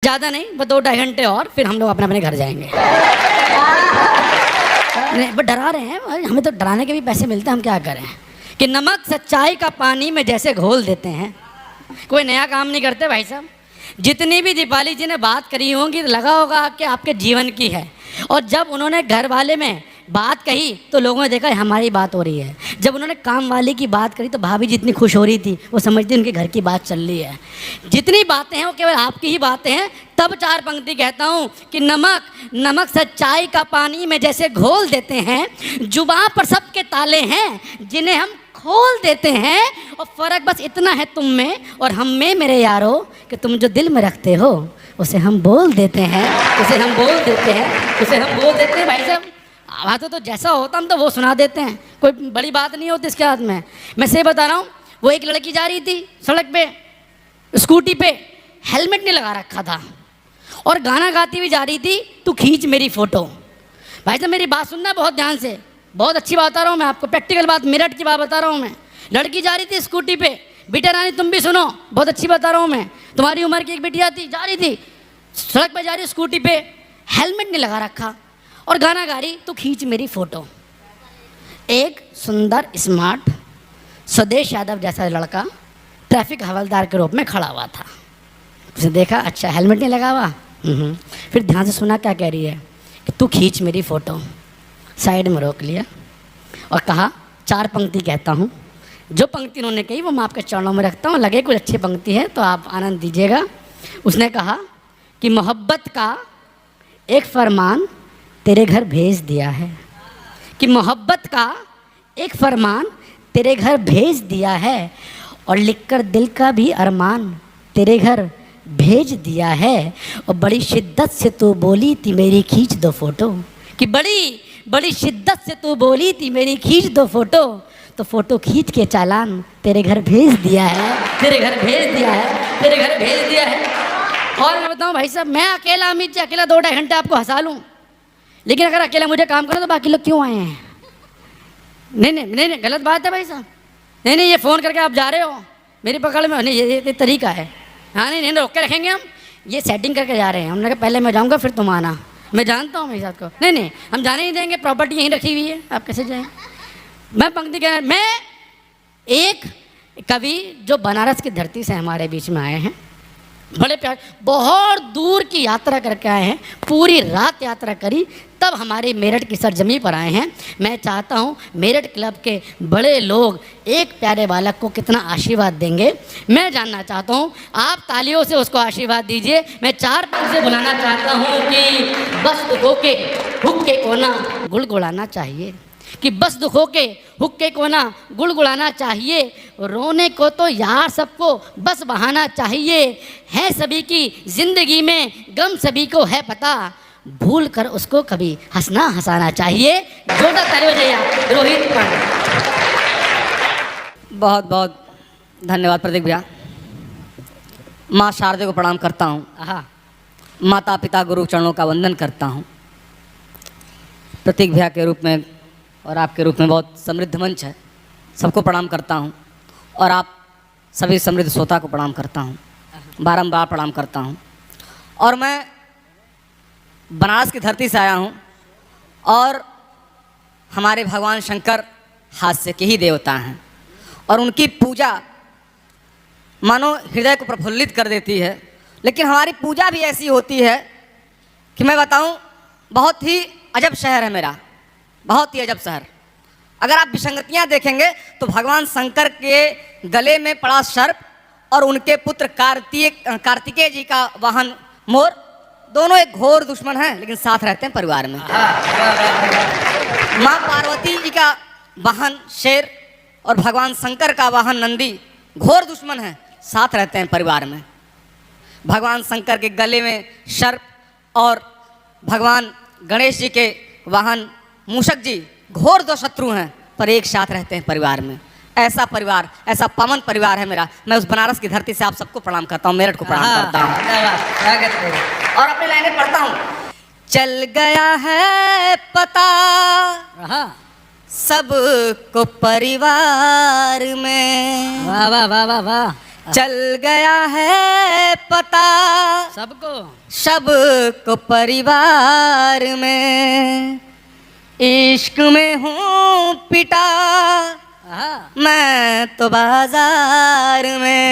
ज़्यादा नहीं, बस 2-2.5 घंटे और फिर हम लोग अपने अपने घर जाएंगे। नहीं, बस डरा रहे हैं, हमें तो डराने के भी पैसे मिलते हैं, हम क्या करें कि नमक सच्चाई का पानी में जैसे घोल देते हैं। कोई नया काम नहीं करते भाई साहब। जितनी भी दीपाली जी ने बात करी होंगी तो लगा होगा कि आपके जीवन की है, और जब उन्होंने घर वाले में बात कही तो लोगों ने देखा हमारी बात हो रही है। जब उन्होंने काम वाले की बात करी तो भाभी जितनी खुश हो रही थी, वो समझती उनके घर की बात चल रही है। जितनी बातें हैं वो केवल आपकी ही बातें हैं। तब 4 पंक्ति कहता हूँ कि नमक सच्चाई का पानी में जैसे घोल देते हैं, जुबान पर सबके ताले हैं जिन्हें हम खोल देते हैं, और फ़र्क बस इतना है तुम में और हम में मेरे यारो कि तुम जो दिल में रखते हो उसे हम बोल देते हैं, उसे हम बोल देते हैं, उसे हम बोल देते हैं। भाई साहब आवाज़ तो जैसा होता हम तो वो सुना देते हैं, कोई बड़ी बात नहीं होती इसके हाथ में। मैं से बता रहा हूँ, वो एक लड़की जा रही थी सड़क पे स्कूटी पे, हेलमेट नहीं लगा रखा था और गाना गाती हुई जा रही थी, तू खींच मेरी फ़ोटो। भाई साहब मेरी बात सुनना बहुत ध्यान से, बहुत अच्छी बात बता रहा हूँ मैं आपको, प्रैक्टिकल बात, मेरठ की बात बता रहा हूँ मैं। लड़की जा रही थी स्कूटी पे, बेटा रानी तुम भी सुनो, बहुत अच्छी बता रहा हूँ मैं। तुम्हारी उम्र की एक बिटिया थी, जा रही थी सड़क पे, जा रही स्कूटी पे, हेलमेट नहीं लगा रखा और गाना गा रही, तो खींच मेरी फ़ोटो। एक सुंदर स्मार्ट स्वदेश यादव जैसा लड़का ट्रैफिक हवलदार के रूप में खड़ा हुआ था। उसने देखा अच्छा हेलमेट नहीं लगा हुआ, फिर ध्यान से सुना क्या कह रही है कि तू खींच मेरी फ़ोटो। साइड में रोक लिया और कहा 4 पंक्ति कहता हूँ, जो पंक्ति उन्होंने कही वो मैं आपके चरणों में रखता हूँ, लगे कुछ अच्छी पंक्ति है तो आप आनंद दीजिएगा। उसने कहा कि मोहब्बत का एक फरमान तेरे घर भेज दिया है, कि मोहब्बत का एक फरमान तेरे घर भेज दिया है, और लिखकर दिल का भी अरमान तेरे घर भेज दिया है, और बड़ी शिद्दत से तू बोली थी मेरी खींच दो फ़ोटो, कि बड़ी शिद्दत से तू बोली थी मेरी खींच दो फ़ोटो, तो फ़ोटो खींच के चालान तेरे घर भेज दिया है, तेरे घर भेज दिया है, तेरे घर भेज दिया है। और मैं बताऊँ भाई साहब, मैं अकेला अमित जी अकेला 2-2.5 घंटे आपको हंसा लूँ, लेकिन अगर अकेला मुझे काम करो तो बाकी लोग क्यों आए हैं? नहीं, गलत बात है भाई साहब। नहीं, ये फ़ोन करके आप जा रहे हो मेरी पकड़ में, नहीं ये तरीका है। हाँ नहीं, रोक के रखेंगे हम, ये सेटिंग करके जा रहे हैं। हमने कहा पहले मैं जाऊँगा फिर तुम आना, मैं जानता हूँ मेरे साथ को। नहीं, हम जाने नहीं देंगे, प्रॉपर्टी यहीं रखी हुई है, आप कैसे जाएँ? मैं पंक्ति कह, मैं एक कवि जो बनारस की धरती से हमारे बीच में आए हैं, बड़े प्यार, बहुत दूर की यात्रा करके आए हैं, पूरी रात यात्रा करी तब हमारे मेरठ की सरजमी पर आए हैं। मैं चाहता हूं मेरठ क्लब के बड़े लोग एक प्यारे बालक को कितना आशीर्वाद देंगे, मैं जानना चाहता हूं। आप तालियों से उसको आशीर्वाद दीजिए। मैं 4 पंक्ति से बुलाना चाहता हूं कि बस दुखों के हुक्के को ना गुड़गुड़ाना चाहिए, कि बस दुखों के हुक्के को ना गुड़गुड़ाना चाहिए, रोने को तो यार सबको बस बहाना चाहिए, है सभी की ज़िंदगी में गम सभी को है पता, भूल कर उसको कभी हंसाना चाहिए। जोरदार ताली बजाइए रोहित पांडे। बहुत बहुत धन्यवाद प्रतीक भैया। माँ शारदे को प्रणाम करता हूँ, माता पिता गुरु चरणों का वंदन करता हूँ। प्रतीक भैया के रूप में और आपके रूप में बहुत समृद्ध मंच है, सबको प्रणाम करता हूँ, और आप सभी समृद्ध श्रोता को प्रणाम करता हूँ, बारंबार प्रणाम करता हूँ। और मैं बनारस की धरती से आया हूँ, और हमारे भगवान शंकर हास्य के ही देवता हैं, और उनकी पूजा मानो हृदय को प्रफुल्लित कर देती है। लेकिन हमारी पूजा भी ऐसी होती है कि मैं बताऊँ, बहुत ही अजब शहर है मेरा, बहुत ही अजब शहर। अगर आप विसंगतियाँ देखेंगे तो भगवान शंकर के गले में पड़ा सर्प और उनके पुत्र कार्तिकेय जी का वाहन मोर, दोनों एक घोर दुश्मन हैं लेकिन साथ रहते हैं परिवार में। माँ पार्वती जी का वाहन शेर और भगवान शंकर का वाहन नंदी घोर दुश्मन हैं, साथ रहते हैं परिवार में। भगवान शंकर के गले में सर्प और भगवान गणेश जी के वाहन मूषक जी घोर 2 शत्रु हैं, पर एक साथ रहते हैं परिवार में। ऐसा परिवार, ऐसा पावन परिवार है मेरा। मैं उस बनारस की धरती से आप सबको प्रणाम करता हूँ, मेरठ को प्रणाम करता हूँ, और अपनी लाइनें पढ़ता हूँ। चल गया है पता सबको परिवार में, वाह वाह वाह वाह वाह, चल गया है पता सबको सबको परिवार में, इश्क में हूँ पिटा हाँ मैं तो बाजार में।